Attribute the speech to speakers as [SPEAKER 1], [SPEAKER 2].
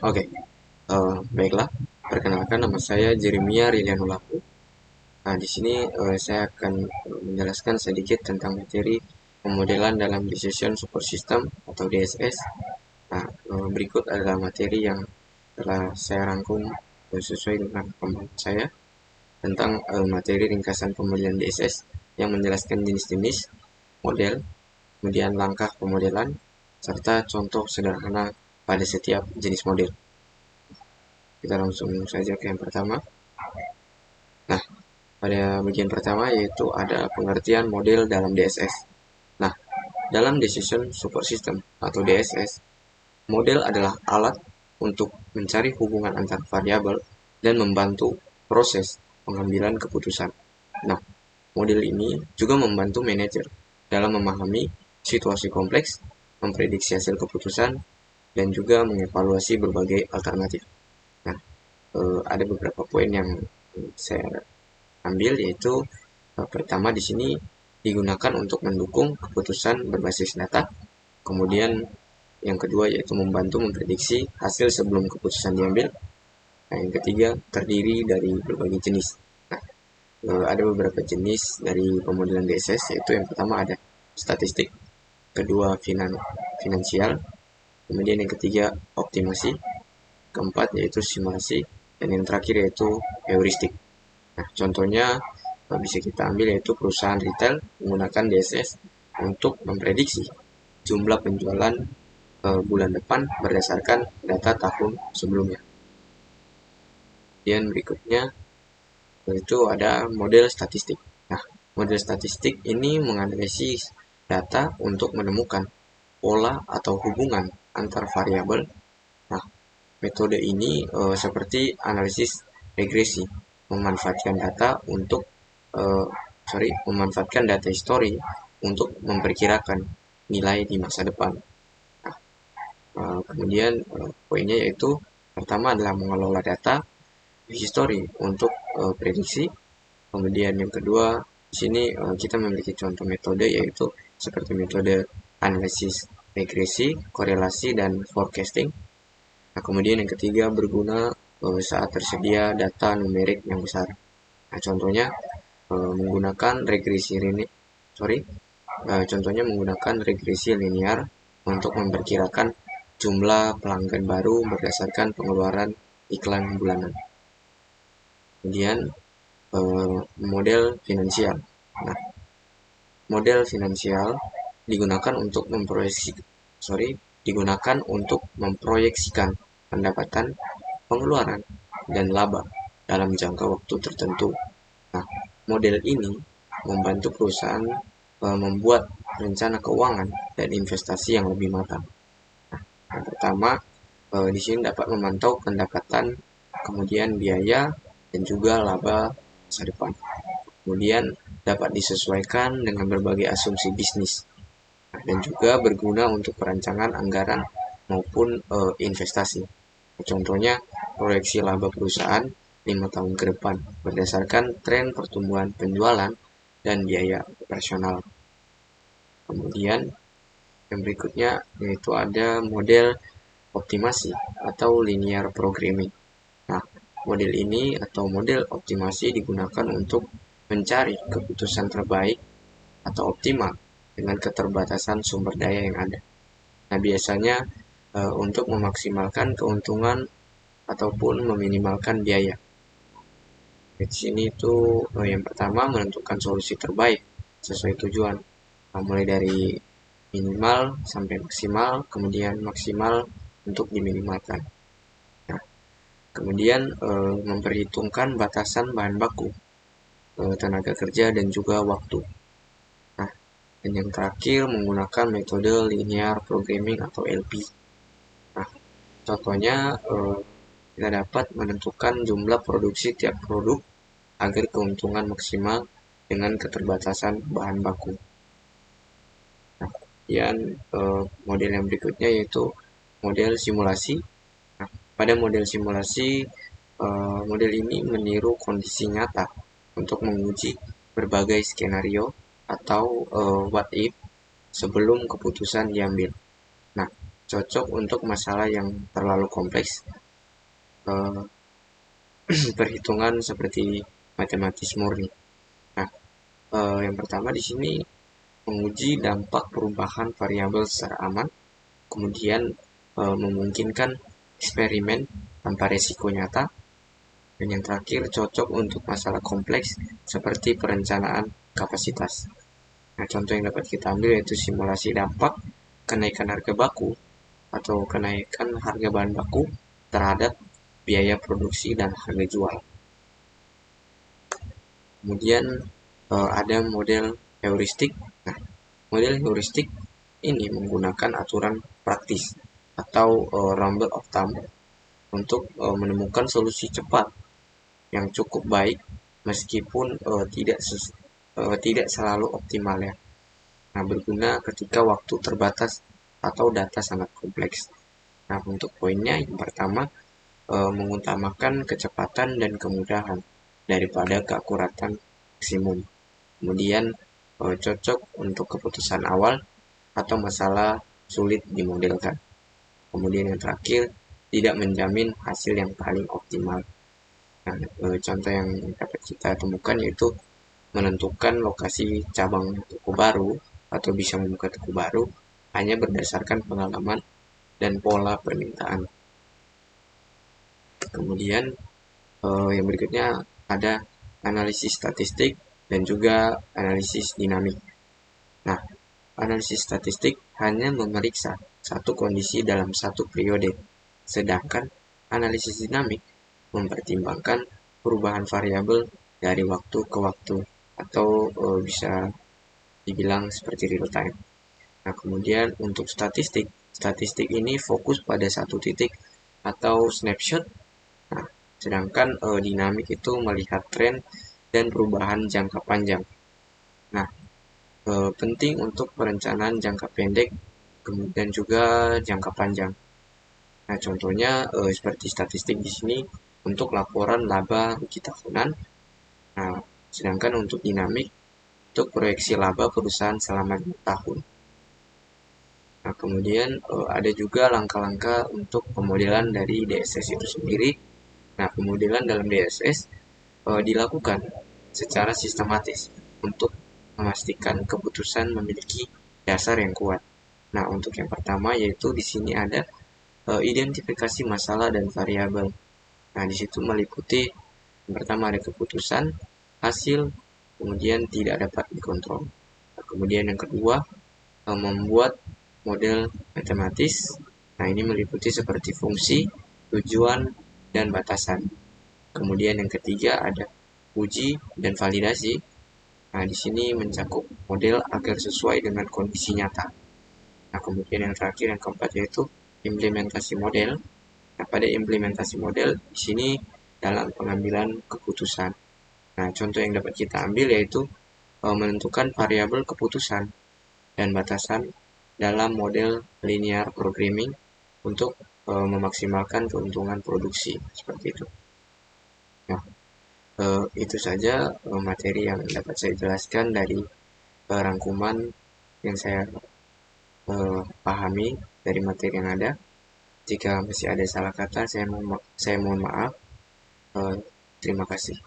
[SPEAKER 1] Oke, baiklah. Perkenalkan, nama saya Jeremia Rilianulaku. Nah, di sini saya akan menjelaskan sedikit tentang materi pemodelan dalam Decision Support System atau DSS. Nah, berikut adalah materi yang telah saya rangkum sesuai dengan kemampuan saya tentang materi ringkasan pemodelan DSS yang menjelaskan jenis-jenis model, kemudian langkah pemodelan, serta contoh sederhana pada setiap jenis model. Kita langsung saja ke yang pertama. Nah, pada bagian pertama yaitu ada pengertian model dalam DSS. Nah, dalam Decision Support System atau DSS, model adalah alat untuk mencari hubungan antar variabel dan membantu proses pengambilan keputusan. Nah, model ini juga membantu manajer dalam memahami situasi kompleks, memprediksi hasil keputusan, dan juga mengevaluasi berbagai alternatif. Nah, ada beberapa poin yang saya ambil, yaitu pertama di sini digunakan untuk mendukung keputusan berbasis data. Kemudian yang kedua yaitu membantu memprediksi hasil sebelum keputusan diambil. Nah, yang ketiga terdiri dari berbagai jenis. Nah, ada beberapa jenis dari pemodelan DSS, yaitu yang pertama ada statistik, kedua finansial, kemudian yang ketiga optimasi, keempat yaitu simulasi, dan yang terakhir yaitu heuristik. Nah, contohnya bisa kita ambil yaitu perusahaan retail menggunakan DSS untuk memprediksi jumlah penjualan bulan depan berdasarkan data tahun sebelumnya. Kemudian berikutnya yaitu ada model statistik. Nah, model statistik ini menganalisis data untuk menemukan pola atau hubungan antar variabel. Nah, metode ini seperti analisis regresi, memanfaatkan data untuk memanfaatkan data histori untuk memperkirakan nilai di masa depan. Nah, kemudian poinnya yaitu pertama adalah mengelola data histori untuk prediksi. Kemudian yang kedua di sini kita memiliki contoh metode yaitu seperti metode analisis regresi, korelasi, dan forecasting. Nah, kemudian yang ketiga berguna saat tersedia data numerik yang besar. Nah, contohnya menggunakan menggunakan regresi linear untuk memperkirakan jumlah pelanggan baru berdasarkan pengeluaran iklan bulanan. Kemudian model finansial. Nah, model finansial digunakan untuk memproyeksikan pendapatan, pengeluaran, dan laba dalam jangka waktu tertentu. Nah, model ini membantu perusahaan membuat rencana keuangan dan investasi yang lebih matang. Nah, yang pertama di sini dapat memantau pendapatan, kemudian biaya, dan juga laba masa depan. Kemudian dapat disesuaikan dengan berbagai asumsi bisnis. Nah, dan juga berguna untuk perancangan anggaran maupun investasi. Contohnya proyeksi laba perusahaan 5 tahun ke depan berdasarkan tren pertumbuhan penjualan dan biaya operasional. Kemudian yang berikutnya yaitu ada model optimasi atau linear programming. Nah, model ini atau model optimasi digunakan untuk mencari keputusan terbaik atau optimal dengan keterbatasan sumber daya yang ada. Nah, biasanya untuk memaksimalkan keuntungan ataupun meminimalkan biaya. Di sini itu yang pertama menentukan solusi terbaik sesuai tujuan. Nah, mulai dari minimal sampai maksimal, kemudian maksimal untuk diminimalkan. Nah, kemudian memperhitungkan batasan bahan baku, tenaga kerja, dan juga waktu. Nah, dan yang terakhir menggunakan metode linear programming atau LP. Nah, contohnya kita dapat menentukan jumlah produksi tiap produk agar keuntungan maksimal dengan keterbatasan bahan baku. Nah, kemudian model yang berikutnya yaitu model simulasi. Nah, pada model simulasi, model ini meniru kondisi nyata untuk menguji berbagai skenario atau what if sebelum keputusan diambil. Nah, cocok untuk masalah yang terlalu kompleks, eh, perhitungan seperti matematis murni. Nah, yang pertama di sini menguji dampak perubahan variabel secara aman, kemudian memungkinkan eksperimen tanpa resiko nyata, dan yang terakhir cocok untuk masalah kompleks seperti perencanaan kapasitas. Nah, contoh yang dapat kita ambil yaitu simulasi dampak kenaikan harga baku atau kenaikan harga bahan baku terhadap biaya produksi dan harga jual. Kemudian ada model heuristik. Nah, model heuristik ini menggunakan aturan praktis atau rule of thumb untuk menemukan solusi cepat yang cukup baik meskipun tidak selalu optimal ya. Nah, berguna ketika waktu terbatas atau data sangat kompleks. Nah, untuk poinnya yang pertama mengutamakan kecepatan dan kemudahan daripada keakuratan maksimum. Kemudian cocok untuk keputusan awal atau masalah sulit dimodelkan. Kemudian yang terakhir tidak menjamin hasil yang paling optimal. Nah, contoh yang dapat kita temukan yaitu menentukan lokasi cabang toko baru atau bisa membuka toko baru hanya berdasarkan pengalaman dan pola permintaan. Kemudian yang berikutnya ada analisis statistik dan juga analisis dinamik. Nah, analisis statistik hanya memeriksa satu kondisi dalam satu periode, sedangkan analisis dinamik mempertimbangkan perubahan variabel dari waktu ke waktu atau bisa dibilang seperti real time. Nah, kemudian untuk statistik, statistik ini fokus pada satu titik atau snapshot. Nah, sedangkan dinamik itu melihat tren dan perubahan jangka panjang. Nah, penting untuk perencanaan jangka pendek kemudian juga jangka panjang. Nah, contohnya seperti statistik di sini untuk laporan laba rugi tahunan. Nah, sedangkan untuk dinamik untuk proyeksi laba perusahaan selama 2 tahun. Nah, kemudian ada juga langkah-langkah untuk pemodelan dari DSS itu sendiri. Nah, pemodelan dalam DSS dilakukan secara sistematis untuk memastikan keputusan memiliki dasar yang kuat. Nah, untuk yang pertama yaitu di sini ada identifikasi masalah dan variabel. Nah, di situ meliputi yang pertama ada keputusan, hasil, kemudian tidak dapat dikontrol. Nah, kemudian yang kedua membuat model matematis. Nah, ini meliputi seperti fungsi, tujuan, dan batasan. Kemudian yang ketiga ada uji dan validasi. Nah, di sini mencakup model agar sesuai dengan kondisi nyata. Nah, kemudian yang terakhir yang keempat yaitu implementasi model. Nah, pada implementasi model di sini dalam pengambilan keputusan. Nah, contoh yang dapat kita ambil yaitu menentukan variabel keputusan dan batasan dalam model linear programming untuk memaksimalkan keuntungan produksi seperti itu. Nah, itu saja materi yang dapat saya jelaskan dari rangkuman yang saya pahami dari materi yang ada. Jika masih ada salah kata, saya mohon maaf. Terima kasih.